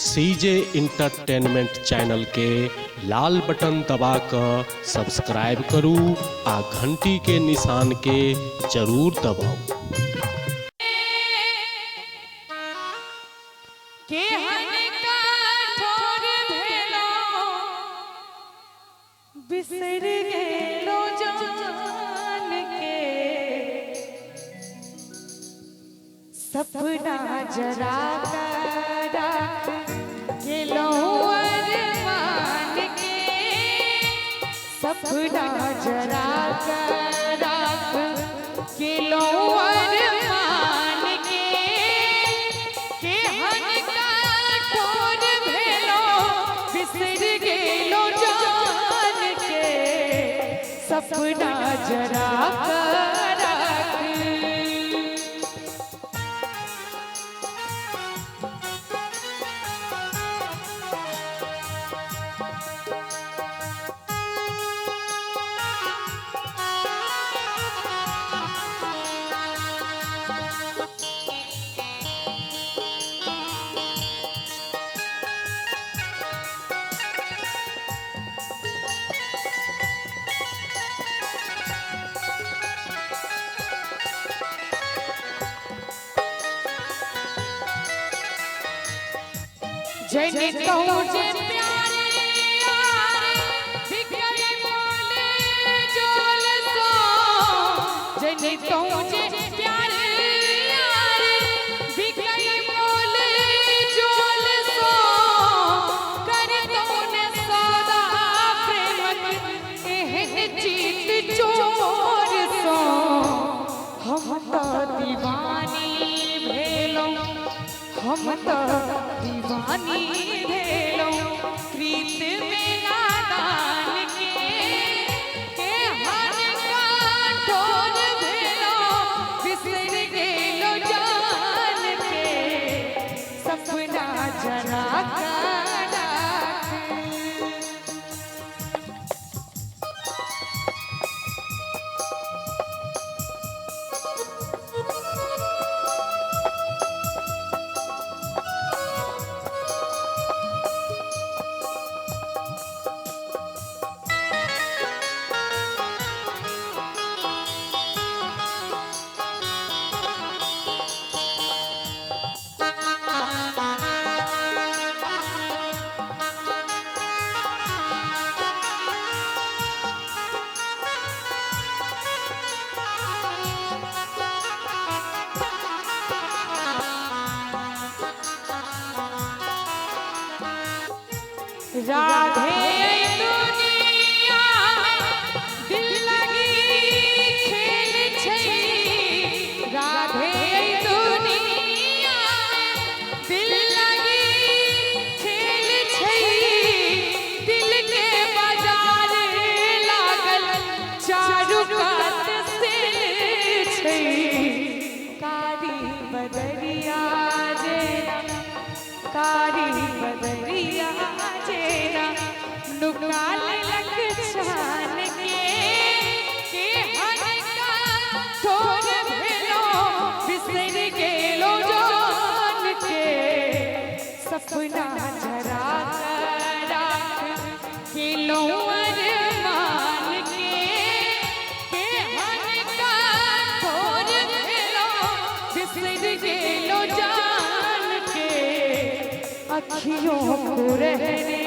CJ entertainment channel के लाल button दबा कर सब्सक्राइब करू आ घंटी के निशान के जरूर दबाओ। बिसर गेलो जान के सपना जरा कर गेलो अरमान के सपना जरा कर गेलो अरमान के हन का ठोर भेलो बिसर गेलो सपना जरा जैने कहूँ जे प्यारे यारे बिगड़े बोले जोल सो जैने कहूँ जे प्यारे यारे बिगड़े बोले जोल सो कर दो न सदा प्रेम एहन चीत चोर सो हम तो दीवानी भेलो हम तो दीवानी भेलो प्रीत में नादान के हर का ठोर भेलो बिसर गेलो जान के सपना जरा राधे दुनिया दिल लगी खेल छै राधे दुनिया दिल लगी खेल छै दिल के बाजार लागल चारू कात से छै कारी बदरिया जेना कारी बदरिया नुकाल लग छान के हर का ठोर भेलो बिसर गेलो जान के सपना जरा गेलो अरमान के हर का ठोर भेलो बिसर गेलो जान के अखियों को रहने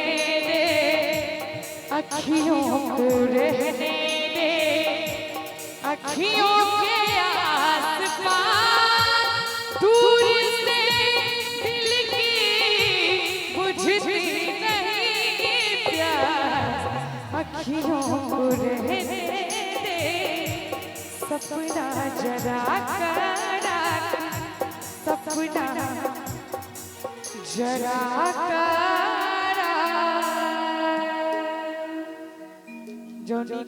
अखियों को रहने दे अखियों के आसपास दूर से दिल की बुझती नहीं प्यास अखियों को रहने दे सपना जरा करा सपना जरा करा जोनी